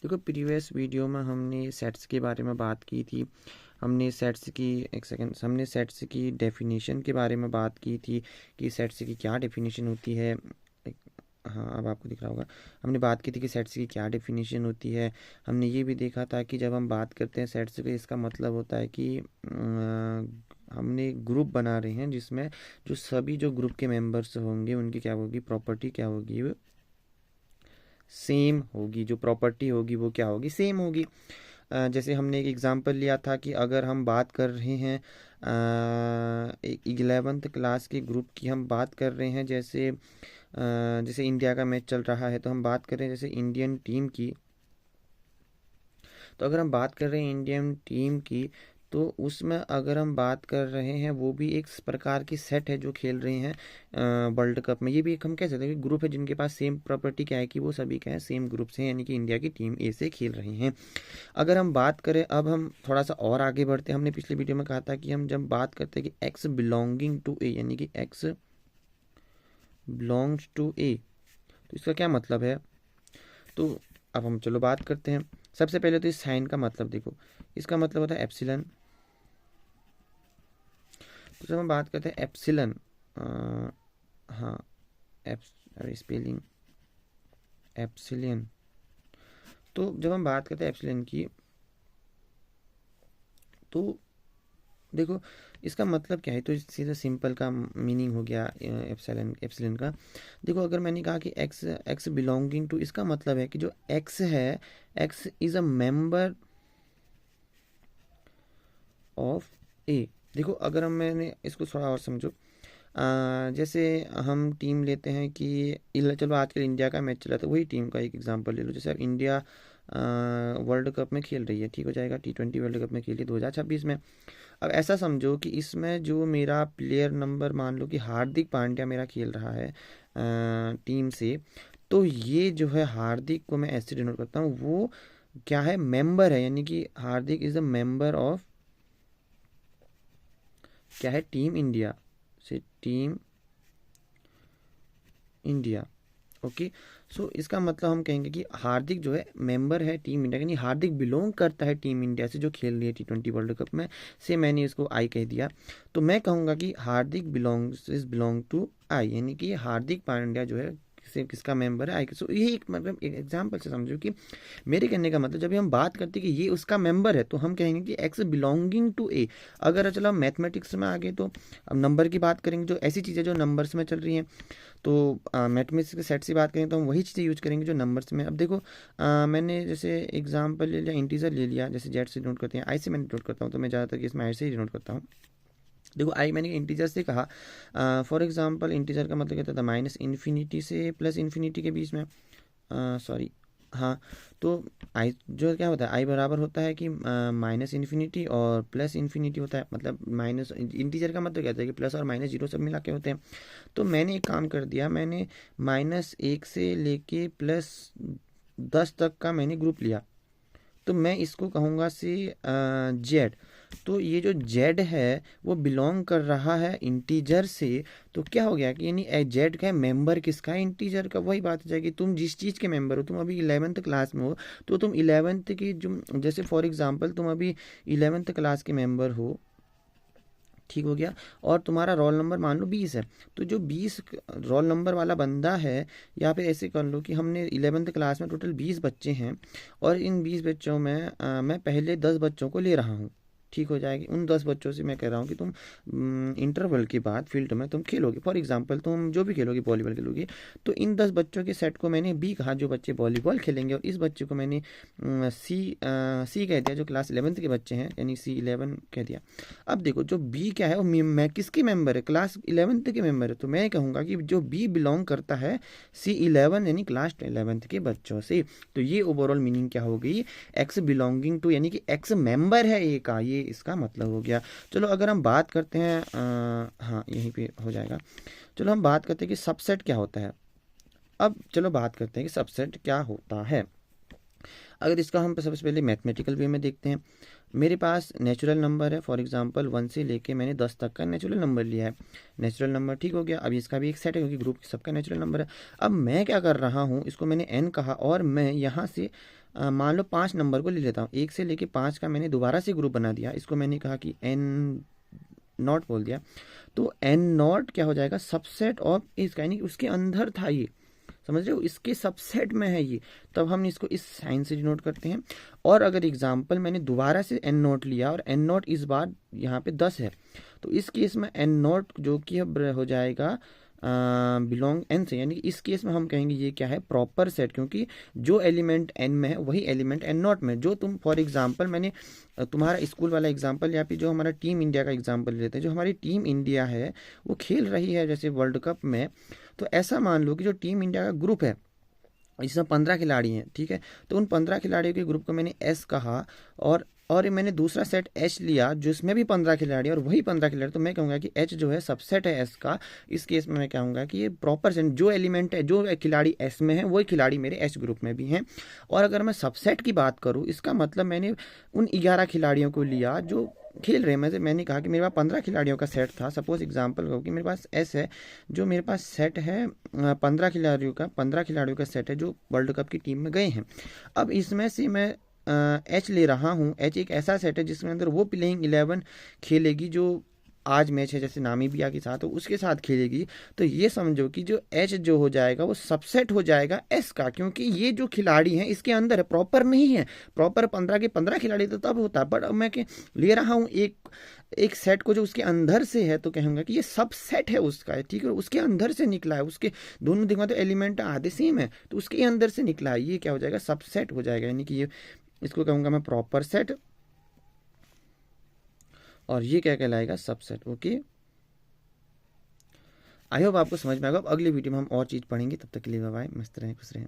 देखो previous video में हमने सेट्स के बारे में बात की थी। हमने सेट्स की हमने सेट्स की डेफिनेशन के बारे में बात की थी कि सेट्स की क्या डेफिनेशन होती है। हाँ, अब आपको दिख रहा होगा। हमने बात की थी कि सेट्स की क्या डेफिनेशन होती है। हमने ये भी देखा था कि जब हम बात करते हैं सेट्स के, इसका मतलब होता है कि हमने ग्रुप बना रहे हैं जिसमें जो सभी जो ग्रुप के मेंबर्स होंगे उनकी क्या होगी, प्रॉपर्टी क्या होगी, वो सेम होगी। जो प्रॉपर्टी होगी वो क्या होगी, सेम होगी। जैसे हमने एक एग्जांपल लिया था कि अगर हम बात कर रहे हैं 11th क्लास के ग्रुप की हम बात कर रहे हैं, जैसे इंडिया का मैच चल रहा है तो हम बात कर रहे हैं जैसे इंडियन टीम की। तो अगर हम बात कर रहे हैं इंडियन टीम की, तो उसमें अगर हम बात कर रहे हैं वो भी एक प्रकार की सेट है जो खेल रहे हैं वर्ल्ड कप में। ये भी एक हम कह सकते हैं कि ग्रुप है जिनके पास सेम प्रॉपर्टी क्या है कि वो सभी क्या है, सेम ग्रुप से हैं, यानी कि इंडिया की टीम ए से खेल रहे हैं। अगर हम बात करें, अब हम थोड़ा सा और आगे बढ़ते हैं। हमने पिछले वीडियो में कहा था कि हम जब बात करते हैं कि एक्स बिलोंगिंग टू ए, यानी कि एक्स बिलोंग्स टू ए, तो इसका क्या मतलब है। तो अब हम चलो बात करते हैं। सबसे पहले तो इस साइन का मतलब देखो, इसका मतलब होता है एप्सिलन। तो जब हम बात करते हैं एप्सिलन, हाँ स्पेलिंग एप्सिलियन। तो जब हम बात करते हैं एप्सिलन की, तो देखो इसका मतलब क्या है। तो सीधा सिंपल का मीनिंग हो गया एप्सिलन एप्सिलन का। देखो अगर मैंने कहा कि एक्स एक्स बिलोंगिंग टू, इसका मतलब है कि जो एक्स है, X is a member of A. देखो अगर मैंने इसको थोड़ा और समझो, जैसे हम टीम लेते हैं कि चलो आजकल इंडिया का मैच चला, तो वही टीम का एक एग्जांपल ले लो। जैसे अब इंडिया वर्ल्ड कप में खेल रही है, ठीक हो जाएगा, T20 वर्ल्ड कप में खेली 2026 में। अब ऐसा समझो कि इसमें जो मेरा प्लेयर नंबर, मान लो कि हार्दिक पांड्या मेरा खेल रहा है टीम से, तो ये जो है हार्दिक को मैं ऐसे डिनोट करता हूँ, वो क्या है, मेंबर है, यानी कि हार्दिक इज अ मेंबर ऑफ क्या है, टीम इंडिया से, टीम इंडिया। ओके। सो इसका मतलब हम कहेंगे कि हार्दिक जो है मेंबर है टीम इंडिया, यानी हार्दिक बिलोंग करता है टीम इंडिया से जो खेल रही है T20 वर्ल्ड कप में। से मैंने इसको आई कह दिया, तो मैं कहूँगा कि हार्दिक बिलोंग टू आई, यानी कि हार्दिक पांड्या जो है किसका मेंबर है, आई। सो ये एक मतलब एक एग्जाम्पल से समझो कि मेरे कहने का मतलब, जब हम बात करते हैं कि ये उसका मेंबर है, तो हम कहेंगे कि एक्स बिलोंगिंग टू ए। अगर चलो हम मैथमेटिक्स में आ गए, तो अब नंबर की बात करेंगे, जो ऐसी चीज़ें जो नंबर्स में चल रही हैं, तो मैथमेटिक्स के सेट से बात करें तो हम वही चीज़ें यूज करेंगे जो नंबर्स में। अब देखो मैंने जैसे एग्जांपल ले लिया, इंटीजर ले लिया, जैसे जेड से नोट करते हैं, आई से मैं नोट करता हूँ, तो मैं ज़्यादातर इसमें आई से ही नोट करता हूँ। देखो आई मैंने इंटीजर से कहा, फॉर एग्जांपल इंटीजर का मतलब क्या था, माइनस इन्फिनिटी से प्लस इन्फिनिटी के बीच में, सॉरी, हाँ। तो आई जो क्या होता है, आई बराबर होता है कि माइनस इन्फिनिटी और प्लस इन्फिनिटी होता है। मतलब माइनस इंटीजर का मतलब क्या होता है कि प्लस और माइनस जीरो सब मिला के होते हैं। तो मैंने एक काम कर दिया, मैंने -1 से लेके +10 तक का मैंने ग्रुप लिया, तो मैं इसको कहूँगा से जेड। तो ये जो जेड है वो बिलोंग कर रहा है इंटीजर से। तो क्या हो गया कि यानी जेड का मेंबर किसका है, इंटीजर का। वही बात हो जाएगी, तुम जिस चीज़ के मेंबर हो, तुम अभी 11th क्लास में हो, तो तुम 11th की जो, जैसे फॉर एग्जांपल तुम अभी 11th क्लास के मेंबर हो, ठीक हो गया, और तुम्हारा रोल नंबर मान लो 20 है। तो जो 20 रोल नंबर वाला बंदा है, या फिर ऐसे कर लो कि हमने 11th क्लास में टोटल 20 बच्चे हैं, और इन 20 बच्चों में मैं पहले 10 बच्चों को ले रहा हूँ, ठीक हो जाएगी। उन 10 बच्चों से मैं कह रहा हूँ कि तुम इंटरवल के बाद फील्ड में तुम खेलोगे, फॉर एग्जांपल तुम जो भी खेलोगे, वॉलीबॉल खेलोगे। तो इन 10 बच्चों के सेट को मैंने बी कहा, जो बच्चे वॉलीबॉल खेलेंगे, और इस बच्चे को मैंने सी कह दिया, जो क्लास 11th के बच्चे हैं, यानी C11 कह दिया। अब देखो जो बी क्या है, वो मैं किसके मेंबर है, क्लास 11th के मेंबर है। तो मैं कहूँगा कि जो बी बिलोंग करता है C11 यानी क्लास 11th के बच्चों से। तो ये ओवरऑल मीनिंग क्या हो गई, एक्स बिलोंगिंग टू, यानी कि एक्स मेंबर है ए का, ये इसका मतलब हो गया। चलो अगर हम बात करते हैं, हाँ यहीं पे हो जाएगा। चलो हम बात करते हैं कि सबसेट क्या होता है। अब चलो बात करते हैं कि सबसेट क्या होता है। अगर इसका हम सबसे पहले मैथमेटिकल वे में देखते हैं, मेरे पास नेचुरल नंबर है, फॉर एग्जांपल 1 से लेके मैंने 10 तक का नेचुरल नंबर लिया है। नेचुरल नंबर ठीक हो गया। अब इसका भी एक सेट है क्योंकि ग्रुप सबका नेचुरल नंबर है। अब मैं क्या कर रहा हूँ, इसको मैंने n कहा, और मैं यहाँ से मान लो 5 नंबर को ले लेता हूँ, 1 से लेके 5 का मैंने दोबारा से ग्रुप बना दिया, इसको मैंने कहा कि n नॉट बोल दिया, तो n नॉट क्या हो जाएगा, सबसेट ऑफ इसका, यानी उसके अंदर था ये, समझ रहे हो, इसके सबसेट में है ये, तब हम इसको इस साइन से डिनोट करते हैं। और अगर एग्जाम्पल मैंने दोबारा से n नोट लिया और n नोट इस बार यहाँ पे 10 है, तो इस केस में n नोट जो कि अब हो जाएगा बिलोंग n से, यानी कि इस केस में हम कहेंगे ये क्या है, प्रॉपर सेट, क्योंकि जो एलिमेंट n में है वही एलिमेंट n नॉट में। जो तुम फॉर एग्जांपल मैंने तुम्हारा स्कूल वाला एग्जांपल या फिर जो हमारा टीम इंडिया का एग्जांपल लेते हैं, जो हमारी टीम इंडिया है वो खेल रही है जैसे वर्ल्ड कप में, तो ऐसा मान लो कि जो टीम इंडिया का ग्रुप है इसमें 15 खिलाड़ी हैं, ठीक है, तो उन 15 खिलाड़ियों के ग्रुप को मैंने एस कहा, और मैंने दूसरा सेट एच लिया जिसमें भी 15 खिलाड़ी और वही 15 खिलाड़ी, तो मैं कहूँगा कि एच जो है सबसेट है एस का। इस केस में मैं कहूँगा कि ये प्रॉपर सेट, जो एलिमेंट है, जो खिलाड़ी एस में है वही खिलाड़ी मेरे एच ग्रुप में भी हैं। और अगर मैं सबसेट की बात करूँ, इसका मतलब मैंने उन 11 खिलाड़ियों को लिया जो खेल रहे हैं। मैंने कहा कि मेरे पास 15 खिलाड़ियों का सेट था, सपोज एग्जांपल हो कि मेरे पास एस है, जो मेरे पास सेट है 15 खिलाड़ियों का सेट है जो वर्ल्ड कप की टीम में गए हैं। अब इसमें से मैं एच ले रहा हूँ, एच एक ऐसा सेट है जिसमें अंदर वो प्लेइंग 11 खेलेगी जो आज मैच है जैसे नामीबिया के साथ, तो उसके साथ खेलेगी। तो ये समझो कि जो एच जो हो जाएगा वो सबसेट हो जाएगा एस का, क्योंकि ये जो खिलाड़ी हैं इसके अंदर है, प्रॉपर नहीं है। प्रॉपर 15 के 15 खिलाड़ी तो तब होता है, बट अब मैं ले रहा हूँ एक सेट को जो उसके अंदर से है, तो कहूँगा कि ये सब सेट है उसका है, ठीक है, उसके अंदर से निकला है, उसके दोनों दिखा तो एलिमेंट आधे सेम है, तो उसके अंदर से निकला है, ये क्या हो जाएगा, सब सेट हो जाएगा, यानी कि ये इसको कहूँगा मैं प्रॉपर सेट, और ये क्या कहलाएगा, सबसेट। ओके, आई होप आपको समझ में आएगा। अब अगली वीडियो में हम और चीज़ पढ़ेंगे, तब तक के लिए बाय बाय, मस्त रहें, खुश रहें।